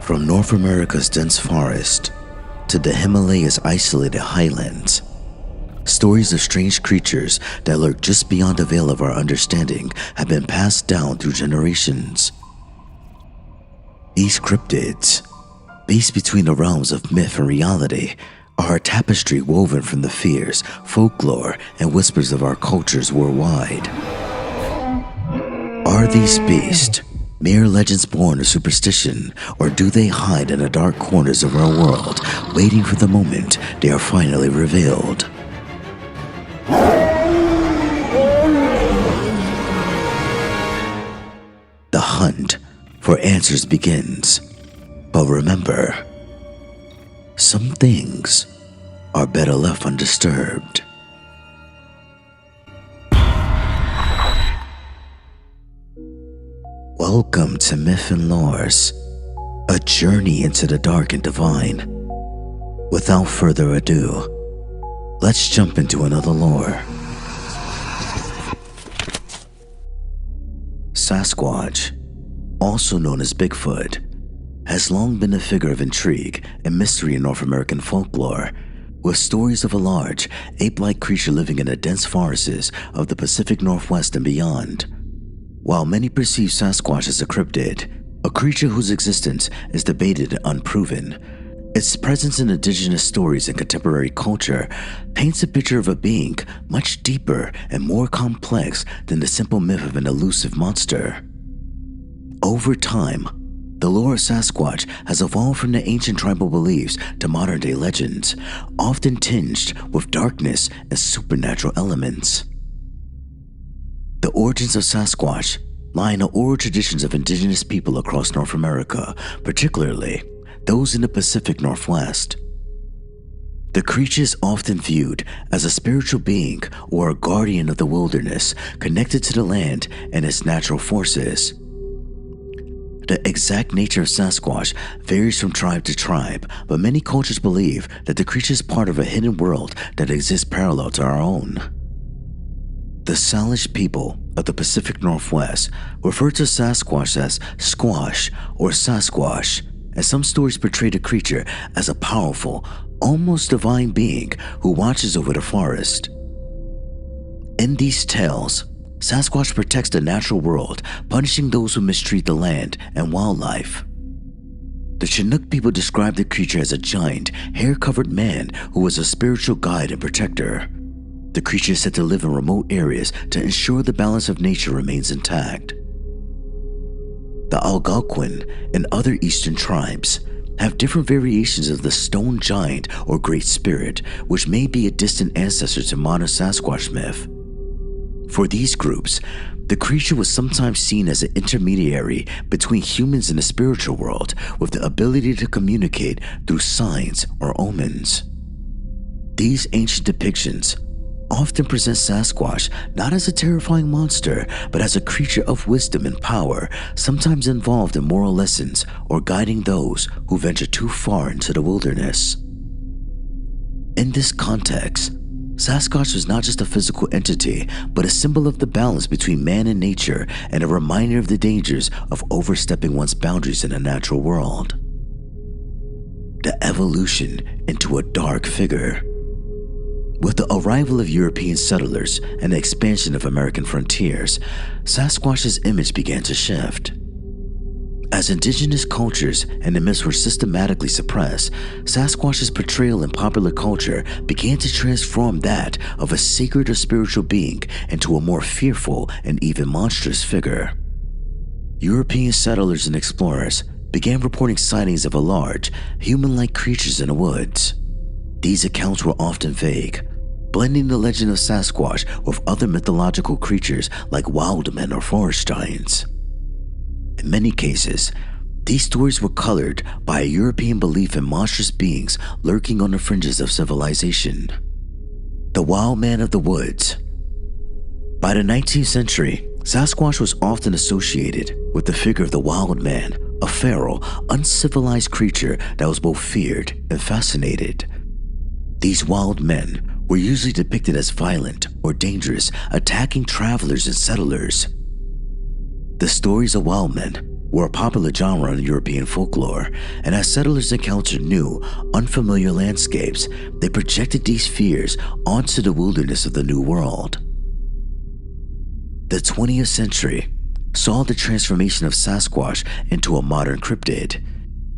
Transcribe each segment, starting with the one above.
From North America's dense forest to the Himalayas' isolated highlands, stories of strange creatures that lurk just beyond the veil of our understanding have been passed down through generations. These cryptids, based between the realms of myth and reality, are a tapestry woven from the fears, folklore, and whispers of our cultures worldwide. Are these beasts mere legends born of superstition, or do they hide in the dark corners of our world, waiting for the moment they are finally revealed? The hunt for answers begins. But remember, some things are better left undisturbed. Welcome to Myth and Lores, a journey into the dark and divine. Without further ado, let's jump into another lore. Sasquatch, also known as Bigfoot, has long been a figure of intrigue and mystery in North American folklore, with stories of a large, ape-like creature living in the dense forests of the Pacific Northwest and beyond. While many perceive Sasquatch as a cryptid, a creature whose existence is debated and unproven, its presence in indigenous stories and contemporary culture paints a picture of a being much deeper and more complex than the simple myth of an elusive monster. Over time, the lore of Sasquatch has evolved from the ancient tribal beliefs to modern-day legends, often tinged with darkness and supernatural elements. The origins of Sasquatch lie in the oral traditions of indigenous people across North America, particularly those in the Pacific Northwest. The creature is often viewed as a spiritual being or a guardian of the wilderness connected to the land and its natural forces. The exact nature of Sasquatch varies from tribe to tribe, but many cultures believe that the creature is part of a hidden world that exists parallel to our own. The Salish people of the Pacific Northwest refer to Sasquatch as squash or Sasquatch, and some stories portray the creature as a powerful, almost divine being who watches over the forest. In these tales, Sasquatch protects the natural world, punishing those who mistreat the land and wildlife. The Chinook people describe the creature as a giant, hair-covered man who was a spiritual guide and protector. The creature is said to live in remote areas to ensure the balance of nature remains intact. The Algonquin and other eastern tribes have different variations of the stone giant or great spirit, which may be a distant ancestor to modern Sasquatch myth. For these groups, the creature was sometimes seen as an intermediary between humans and the spiritual world, with the ability to communicate through signs or omens. These ancient depictions often present Sasquatch not as a terrifying monster, but as a creature of wisdom and power, sometimes involved in moral lessons or guiding those who venture too far into the wilderness. In this context, Sasquatch was not just a physical entity, but a symbol of the balance between man and nature and a reminder of the dangers of overstepping one's boundaries in the natural world. The evolution into a dark figure. With the arrival of European settlers and the expansion of American frontiers, Sasquatch's image began to shift. As indigenous cultures and the myths were systematically suppressed, Sasquatch's portrayal in popular culture began to transform that of a sacred or spiritual being into a more fearful and even monstrous figure. European settlers and explorers began reporting sightings of a large, human-like creatures in the woods. These accounts were often vague, blending the legend of Sasquatch with other mythological creatures like wild men or forest giants. In many cases, these stories were colored by a European belief in monstrous beings lurking on the fringes of civilization. The wild man of the woods. By the 19th century, Sasquatch was often associated with the figure of the wild man, a feral, uncivilized creature that was both feared and fascinated. These wild men were usually depicted as violent or dangerous, attacking travelers and settlers. The stories of wild men were a popular genre in European folklore, and as settlers encountered new, unfamiliar landscapes, they projected these fears onto the wilderness of the New World. The 20th century saw the transformation of Sasquatch into a modern cryptid,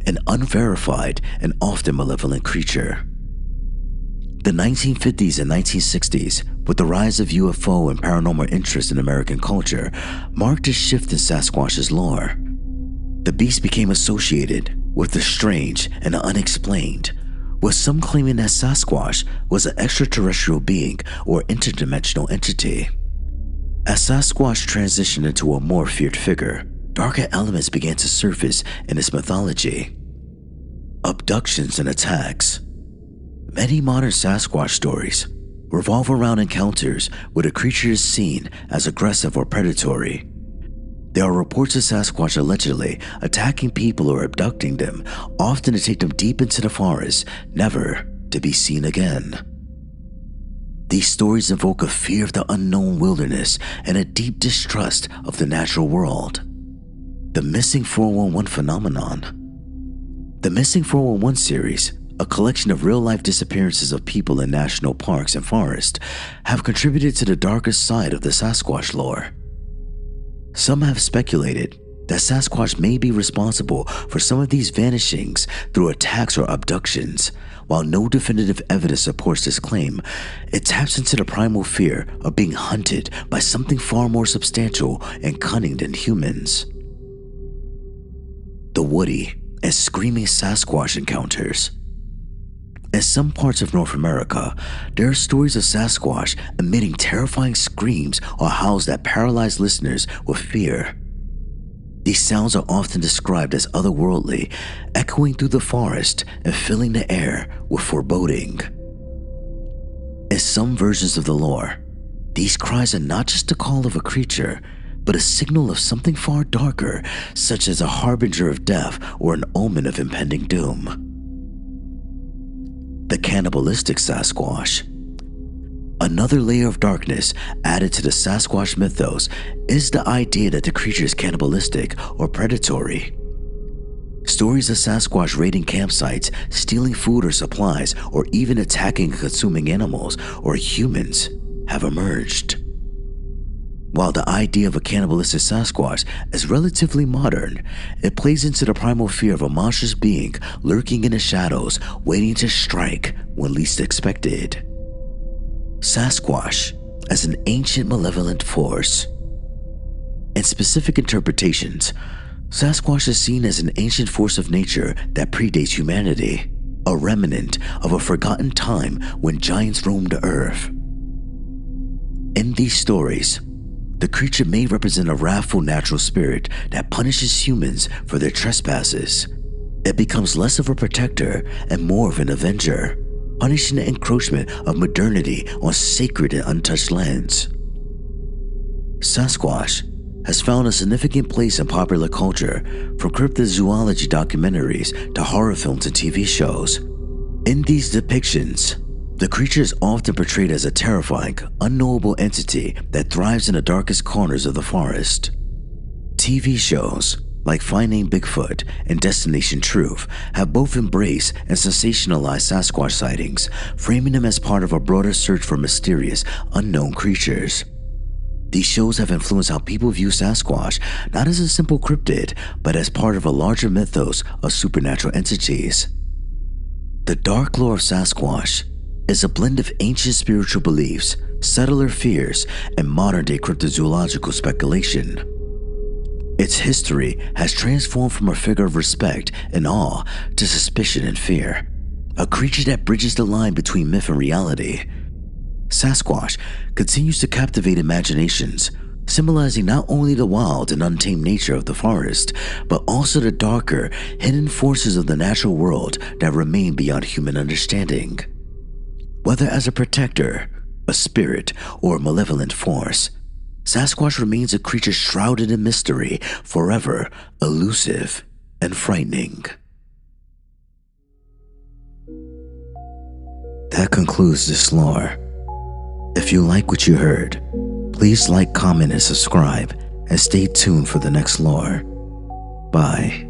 an unverified and often malevolent creature. The 1950s and 1960s, with the rise of UFO and paranormal interest in American culture, marked a shift in Sasquatch's lore. The beast became associated with the strange and the unexplained, with some claiming that Sasquatch was an extraterrestrial being or interdimensional entity. As Sasquatch transitioned into a more feared figure, darker elements began to surface in its mythology. Abductions and attacks. Many modern Sasquatch stories revolve around encounters where the creature is seen as aggressive or predatory. There are reports of Sasquatch allegedly attacking people or abducting them, often to take them deep into the forest, never to be seen again. These stories invoke a fear of the unknown wilderness and a deep distrust of the natural world. The Missing 411 phenomenon. The Missing 411 series, a collection of real-life disappearances of people in national parks and forests, have contributed to the darkest side of the Sasquatch lore. Some have speculated that Sasquatch may be responsible for some of these vanishings through attacks or abductions. While no definitive evidence supports this claim, it taps into the primal fear of being hunted by something far more substantial and cunning than humans. The woody and screaming Sasquatch encounters. In some parts of North America, there are stories of Sasquatch emitting terrifying screams or howls that paralyze listeners with fear. These sounds are often described as otherworldly, echoing through the forest and filling the air with foreboding. In some versions of the lore, these cries are not just the call of a creature, but a signal of something far darker, such as a harbinger of death or an omen of impending doom. The cannibalistic Sasquatch. Another layer of darkness added to the Sasquatch mythos is the idea that the creature is cannibalistic or predatory. Stories of Sasquatch raiding campsites, stealing food or supplies, or even attacking and consuming animals or humans have emerged. While the idea of a cannibalistic Sasquatch is relatively modern, it plays into the primal fear of a monstrous being lurking in the shadows, waiting to strike when least expected. Sasquatch as an ancient malevolent force. In specific interpretations, Sasquatch is seen as an ancient force of nature that predates humanity, a remnant of a forgotten time when giants roamed the earth. In these stories, the creature may represent a wrathful natural spirit that punishes humans for their trespasses. It becomes less of a protector and more of an avenger, punishing the encroachment of modernity on sacred and untouched lands. Sasquatch has found a significant place in popular culture, from cryptozoology documentaries to horror films and TV shows. In these depictions, the creature is often portrayed as a terrifying, unknowable entity that thrives in the darkest corners of the forest. TV shows like Finding Bigfoot and Destination Truth have both embraced and sensationalized Sasquatch sightings, framing them as part of a broader search for mysterious, unknown creatures. These shows have influenced how people view Sasquatch not as a simple cryptid, but as part of a larger mythos of supernatural entities. The dark lore of Sasquatch is a blend of ancient spiritual beliefs, settler fears, and modern-day cryptozoological speculation. Its history has transformed from a figure of respect and awe to suspicion and fear, a creature that bridges the line between myth and reality. Sasquatch continues to captivate imaginations, symbolizing not only the wild and untamed nature of the forest, but also the darker, hidden forces of the natural world that remain beyond human understanding. Whether as a protector, a spirit, or a malevolent force, Sasquatch remains a creature shrouded in mystery, forever elusive and frightening. That concludes this lore. If you like what you heard, please like, comment, and subscribe, and stay tuned for the next lore. Bye.